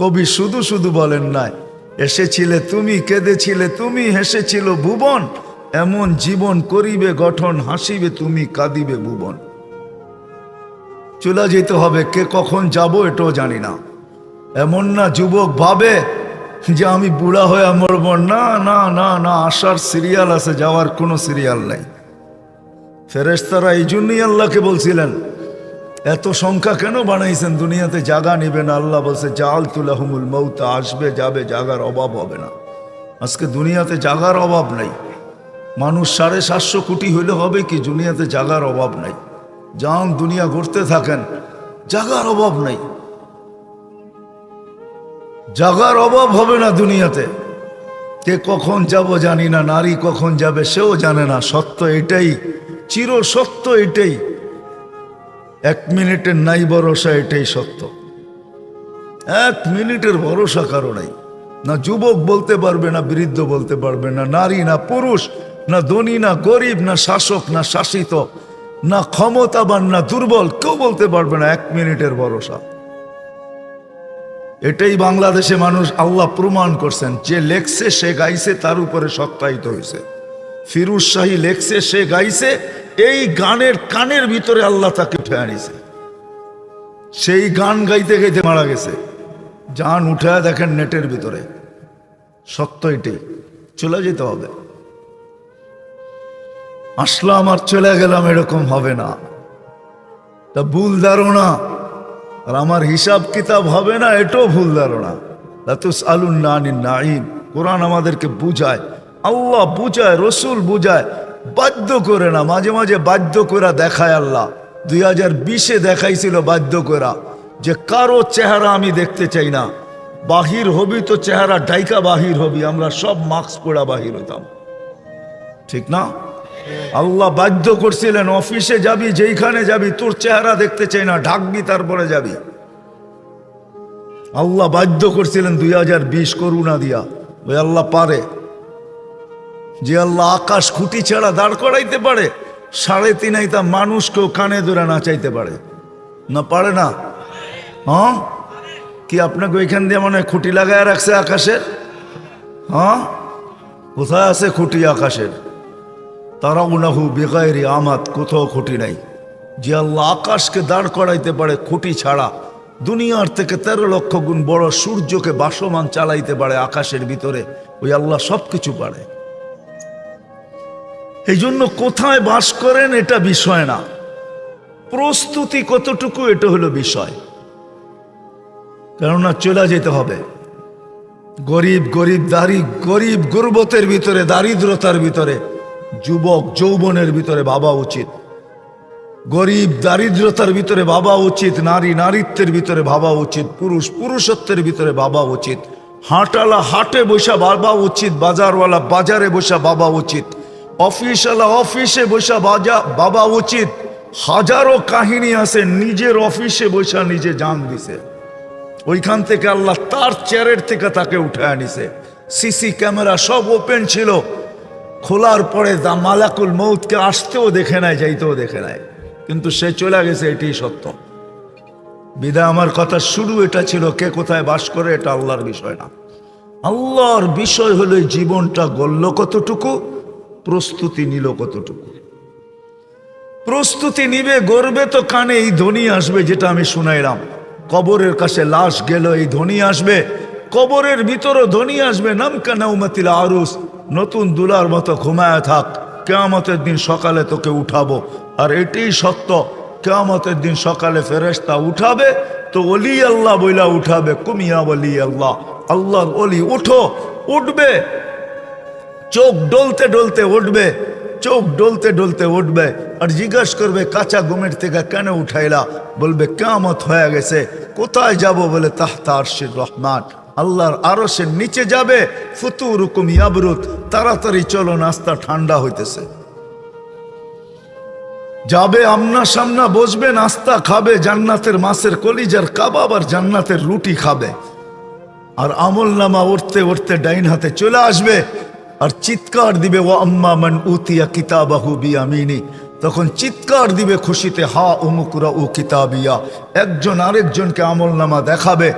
কবি শুধু শুধু বলেন নাই, এসেছিলে তুমি, কেঁদেছিলে তুমি, হেসেছিল ভুবন, এমন জীবন করিবে গঠন, হাসিবে তুমি, কাঁদিবে ভুবন। চলে যেতে হবে, কে কখন যাব এটাও জানি না। এমন না যুবক ভাবে যে আমি বুড়া হয়ে মরব, না না না না, আসার সিরিয়াল আছে, যাওয়ার কোনো সিরিয়াল নাই। ফেরেশতারা এই জন্যই আল্লাহকে বলছিলেন, এত সংখ্যা কেন বানাইছেন, দুনিয়াতে জায়গা নিবে না। আল্লাহ বলছে জাআলতু লাহুমুল মাউতা, আসবে যাবে, জায়গার অভাব হবে না। আজকে দুনিয়াতে জায়গার অভাব নাই। মানুষ 750 কোটি হইলে হবে কি, দুনিয়াতে জায়গার অভাব নাই। যান দুনিয়া ঘুরতে থাকেন, জায়গার অভাব নাই, জায়গার অভাব হবে না দুনিয়াতে। কে কখন যাব জানি না, নারী কখন যাবে সেও জানে না। সত্য এটাই, চির সত্য এটাই, 1 মিনিটের নাই ভরসা, এটাই সত্য। 1 মিনিটের ভরসা কারো নাই। না যুবক বলতে পারবে, না বৃদ্ধ বলতে পারবে, না নারী না পুরুষ, না ধনী না গরিব, না শাসক না শাসিত, না ক্ষমতাবান না দুর্বল, কেউ বলতে পারবে না 1 মিনিটের ভরসা। এটাই বাংলাদেশে মানুষ আল্লাহ প্রমাণ করছেন। যে লেখছে সে গাইছে, তার উপরে সত্যায়িত হয়েছে। ফিরোজ শাহী লেখছে, সে গাইছে, এই গানের কানের ভিতরে আল্লাহ তাকে উঠে আনিছে। সেই গান গাইতে গাইতে মারা গেছে। জান উঠে দেখেন নেটের ভিতরে, সত্য এটাই। চলে যেতে হবে। আসলাম আর চলে গেলাম, এরকম হবে না। তা ভুল ধারণা, আর আমার হিসাব কিতাব হবে না, এটাও ভুল ধারণা। লা তুসআলুন্না আনিন নাঈম, কোরআন আমাদেরকে বুঝায়, আল্লাহ বুঝায়, রসুল বুঝায়, বাধ্য করে না। মাঝে মাঝে বাধ্য করে দেখায় আল্লাহ। 2020-এ দেখাইছিল বাধ্য করা, যে কারো চেহারা আমি দেখতে চাই না। বাহির হবি তো চেহারা ডাইকা বাহির হবি, আমরা সব মাস্ক পরা বাহির হতাম, ঠিক না? আল্লাহ বাধ্য করছিলেন, অফিসে যাবি, যেইখানে যাবি, তোর চেহারা দেখতে চাই না, ঢাকবি তারপরে যাবি। আল্লাহ বাধ্য করছিলেন 2020 করুণা দিয়া। ওই আল্লাহ পারে, যে আল্লাহ আকাশ খুঁটি ছাড়া দাঁড় করাইতে পারে, 3.5 হাইতা মানুষকেও কানে ধরে নাচাইতে পারে না? পারে না? হ্যাঁ, কি আপনাকে ওইখান দিয়ে মনে হয় খুঁটি লাগায় রাখছে আকাশের? হ্যাঁ, কোথায় আছে খুঁটি আকাশের? তারাউনাহু বিগাইরি আমাদ, কোথাও খুঁটি নাই। যে আল্লাহ আকাশকে দাঁড় করাইতে পারে খুঁটি ছাড়া, দুনিয়ার থেকে 13 লক্ষ গুণ বড় সূর্যকে বাসমান চালাইতে পারে আকাশের ভিতরে, ওই আল্লাহ সবকিছু পারে। এই জন্য কোথায় বাস করেন এটা বিষয় না, প্রস্তুতি কতটুকু এটা হলো বিষয়। কেননা চলে যেতে হবে। গরিব গরিব গুরবতের ভিতরে, দারিদ্রতার ভিতরে, যুবক যৌবনের ভিতরে ভাবা উচিত। গরিব দারিদ্রতার ভিতরে ভাবা উচিত, নারী নারীত্বের ভিতরে ভাবা উচিত, পুরুষ পুরুষত্বের ভিতরে ভাবা উচিত, হাটওয়ালা হাটে বসা ভাবা উচিত, বাজারওয়ালা বাজারে বসা ভাবা উচিত, অফিসওয়ালা অফিসে বসা ভাবা উচিত। হাজারো কাহিনী আছে, নিজের অফিসে বসা নিজে জান দিছে, ওইখান থেকে আল্লাহ তার চেয়ারের থেকে তাকে উঠে আনিছে। সিসি ক্যামেরা সব ওপেন ছিল, খোলার পরে মালাকুল মউতকে আসতেও দেখে নাই, যাইতেও দেখে নাই, কিন্তু সে চলে গেছে। এটাই সত্য। বিদায় আমার কথা শুরু এটা ছিল, কে কোথায় বাস করে এটা আল্লাহর বিষয় না। আল্লাহর বিষয় হলো জীবনটা গড়ল কতটুকু, প্রস্তুতি নিল কতটুকু। প্রস্তুতি নিবে, গড়বে তো কানে এই ধ্বনি আসবে, যেটা আমি শুনাইলাম। কবরের কাছে লাশ গেল, এই ধ্বনি আসবে। কবরের ভিতরও ধ্বনি আসবে, নামকা নাউমাতিল আরুস, নতুন দুলার মতো ঘুমায় থাক, কিয়ামতের দিন সকালে তোকে উঠাবো। আর এটাই সত্য, কিয়ামতের দিন সকালে ফেরেশতা উঠাবে তো ওলি আল্লাহ বইলা উঠাবে, কুমিয়া ওলি আল্লাহ, আল্লাহর ওলি উঠো, উঠবে। চোখ ডলতে ডলতে উঠবে, চোখ ডলতে ডলতে উঠবে, আর জিজ্ঞাসা করবে কাঁচা ঘুমের থেকে কেন উঠাইলা? বলবে কিয়ামত হয়ে গেছে। কোথায় যাব? বলে তাহতা আরশির রহমান, আল্লাহর আরশের নিচে যাবে। ফুতুরুকুম ইয়াবরুদ, তাড়াতাড়ি চলো, নাস্তা ঠান্ডা হইতেছে। যাবে আমনা সামনা বসবে, নাস্তা খাবে, জান্নাতের মাছের কলিজার কাবাব আর জান্নাতের রুটি খাবে। আর আমল নামা উঠতে উঠতে ডাইন হাতে চলে আসবে, আর চিৎকার দিবে, ওয়া আম্মা মান উতিয়া কিতাবাহু বিয়ামিনি, তখন চিৎকার দিবে খুশিতে, হা উমুকুরা উ কিতাবিয়া। একজন আরেকজনকে আমলনামা দেখাবে,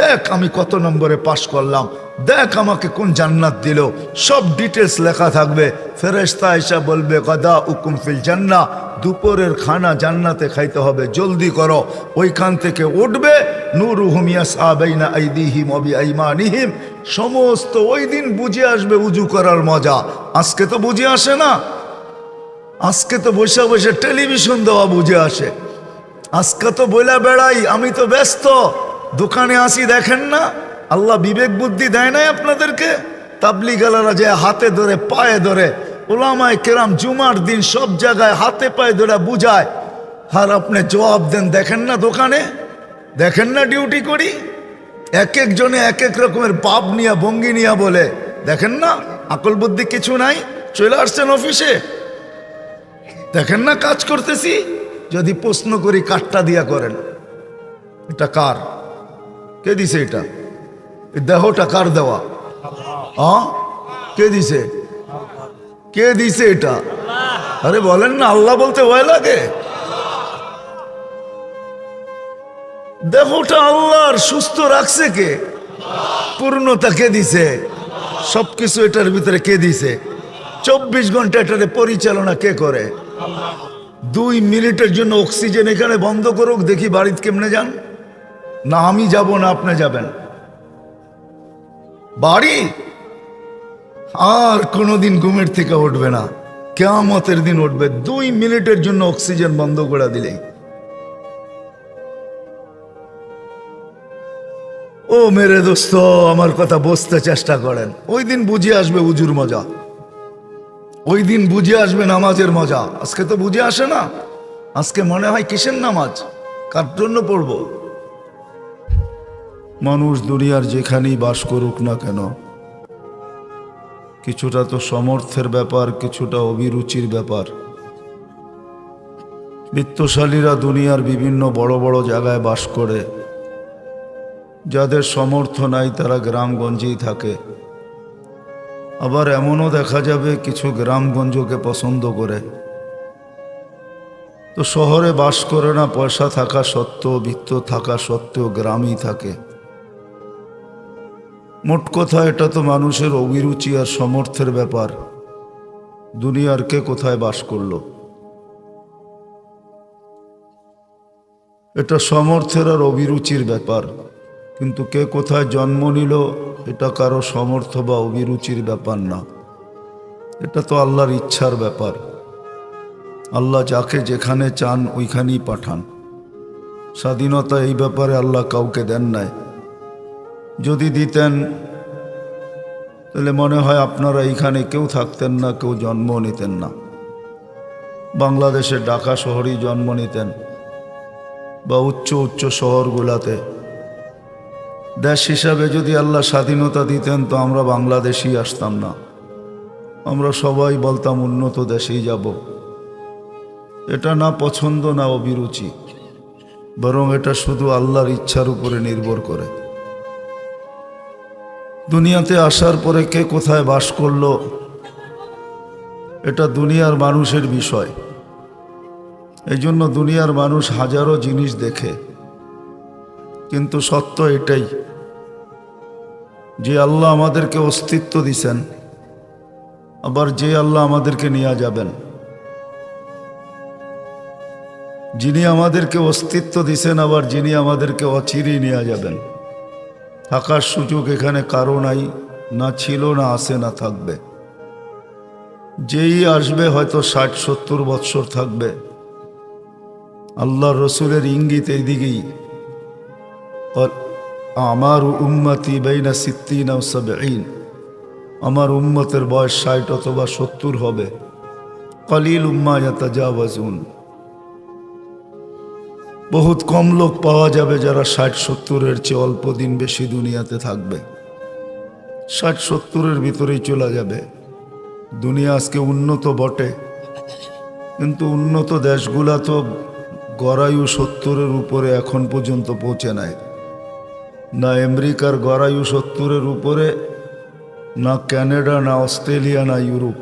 দেখ আমি কত নম্বরে পাশ করলাম, দেখ আমাকে কোন জান্নাত দিল, সব ডিটেলস লেখা থাকবে। ফেরেশতা এসে বলবে গাদা উকুম ফিল জান্নাহ, দুপুরের খানা জান্নাতে খাইতে হবে, জলদি করো। ওইখান থেকে উঠবে, নূরুহুম ইয়াসআ বাইনা আইদিহিম ওয়া বিআইমানিহিম। সমস্ত ওই দিন বুঝে আসবে উজু করার মজা। আজকে তো বুঝে আসে না, আজকে তো বসে বসে টেলিভিশন দেওয়া বুঝে আসে। আজকে তো বইলা বেড়াই আমি তো ব্যস্ত, দোকানে আসি দেখেন না। আল্লাহ বিবেক বুদ্ধি দেয় নাই আপনাদেরকে? তাবলিগালারা যে হাতে ধরে পায়ে ধরে, ওলামায়ে কেরাম জুমার দিন সব জায়গায় হাতে পায়ে ধরে বুঝায়, আর আপনি জবাব দেন দেখেন না দোকানে, দেখেন না ডিউটি করি। এক একজনে এক এক রকমের পাপ নিয়া ভঙ্গি নিয়া বলে, দেখেন না আকল বুদ্ধি কিছু নাই, চলে আসছেন অফিসে, দেখেন না কাজ করতেছি। যদি প্রশ্ন করি কাঠটা দিয়া করেন, এটা কার, কে দিছে এটা, এই দেহটা কার দেওয়া? কে দিছে, কে দিছে এটা? আরে বলেন না, আল্লাহ বলতে ভয় লাগে? দেহটা আল্লাহর, সুস্থ রাখছে কে? পূর্ণতা কে দিছে? সবকিছু এটার ভিতরে কে দিছে? 24 ঘন্টা এটার পরিচালনা কে করে? 2 মিনিটের জন্য অক্সিজেন এখানে বন্ধ করুক, দেখি বাড়িতে কেমনে যান। না আমি যাব না আপনি যাবেন বাড়ি, আর কোনোদিন ঘুমের থেকে উঠবে না, কিয়ামতের দিন উঠবে। 2 মিনিটের জন্য অক্সিজেন বন্ধ করে দিলেই। ও মেরে দোস্ত, আমার কথা বুঝতে চেষ্টা করেন। ওই দিন বুঝে আসবে উজুর মজা, ওই দিন বুঝে আসবে নামাজের মজা। আজকে তো বুঝে আসে না। আজকে মনে হয় কিসের নামাজ, কার জন্য পড়ব? মানুষ দুনিয়ার যেখানেই বাস করুক না কেন, কিছুটা তো সমর্থের ব্যাপার, কিছুটা অভিরুচির ব্যাপার। বিত্তশালীরা দুনিয়ার বিভিন্ন বড় বড় জায়গায় বাস করে, যাদের সমর্থ নাই তারা গ্রামগঞ্জেই থাকে। আবার এমনও দেখা যাবে কিছু গ্রামগঞ্জকে পছন্দ করে, তো শহরে বাস করে না, পয়সা থাকা সত্ত্বেও, বিত্ত থাকা সত্ত্বেও গ্রামেই থাকে। মোট কথা এটা তো মানুষের অভিরুচি আর সমর্থের ব্যাপার। দুনিয়ার কে কোথায় বাস করলো, এটা সমর্থের আর অভিরুচির ব্যাপার। কিন্তু কে কোথায় জন্ম নিল এটা কারো সমর্থ বা অভিরুচির ব্যাপার না, এটা তো আল্লাহর ইচ্ছার ব্যাপার। আল্লাহ যাকে যেখানে চান ওইখানেই পাঠান। স্বাধীনতা এই ব্যাপারে আল্লাহ কাউকে দেন নাই। যদি দিতেন তাহলে মনে হয় আপনারা এইখানে কেউ থাকতেন না, কেউ জন্ম নিতেন না। বাংলাদেশের ঢাকা শহরেই জন্ম নিতেন বা উচ্চ উচ্চ শহরগুলাতে। দেশ হিসাবে যদি আল্লাহ স্বাধীনতা দিতেন তো আমরা বাংলাদেশই আসতাম না, আমরা সবাই বলতাম উন্নত দেশেই যাব। এটা না পছন্দ না অভিরুচি, বরং এটা শুধু আল্লাহর ইচ্ছার উপরে নির্ভর করে। দুনিয়াতে আসার পরে কে কোথায় বাস করলো এটা দুনিয়ার মানুষের বিষয়। এই জন্য দুনিয়ার মানুষ হাজারো জিনিস দেখে, কিন্তু সত্য এটাই যে আল্লাহ আমাদেরকে অস্তিত্ব দিছেন, আবার যে আল্লাহ আমাদেরকে নিয়ে যাবেন। যিনি আমাদেরকে অস্তিত্ব দিছেন, আবার যিনি আমাদেরকে অচিরেই নিয়ে যাবেন। থাকার সুযোগ এখানে কারো নাই, না ছিল, না আছে, না থাকবে। যেই আসবে হয়তো 60-70 বৎসর থাকবে। আল্লাহ রসুলের ইঙ্গিত এই দিকেই, আমার উম্মতি বাইনা 60 ও 70, আমার উম্মতের বয়স 60 অথবা 70 হবে। কলিল উম্মা ইয়াতাজাওয়াজুন, বহুত কম লোক পাওয়া যাবে যারা 60-70-এর চেয়ে অল্প দিন বেশি দুনিয়াতে থাকবে। 60-70-এর ভিতরেই চলে যাবে। দুনিয়া আজকে উন্নত বটে, কিন্তু উন্নত দেশগুলা তো গড়ায়ু 70-এর উপরে এখন পর্যন্ত পৌঁছে নাই। না আমেরিকার গড়ায়ু 70-এর উপরে, না কানাডা, না অস্ট্রেলিয়া, না ইউরোপ।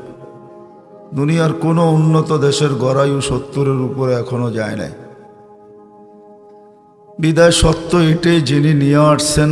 দুনিয়ার কোনো উন্নত দেশের গড়ায়ু 70-এর উপরে এখনো যায় নাই। বিদায় সত্য এটাই যিনি নিয়ে আসছেন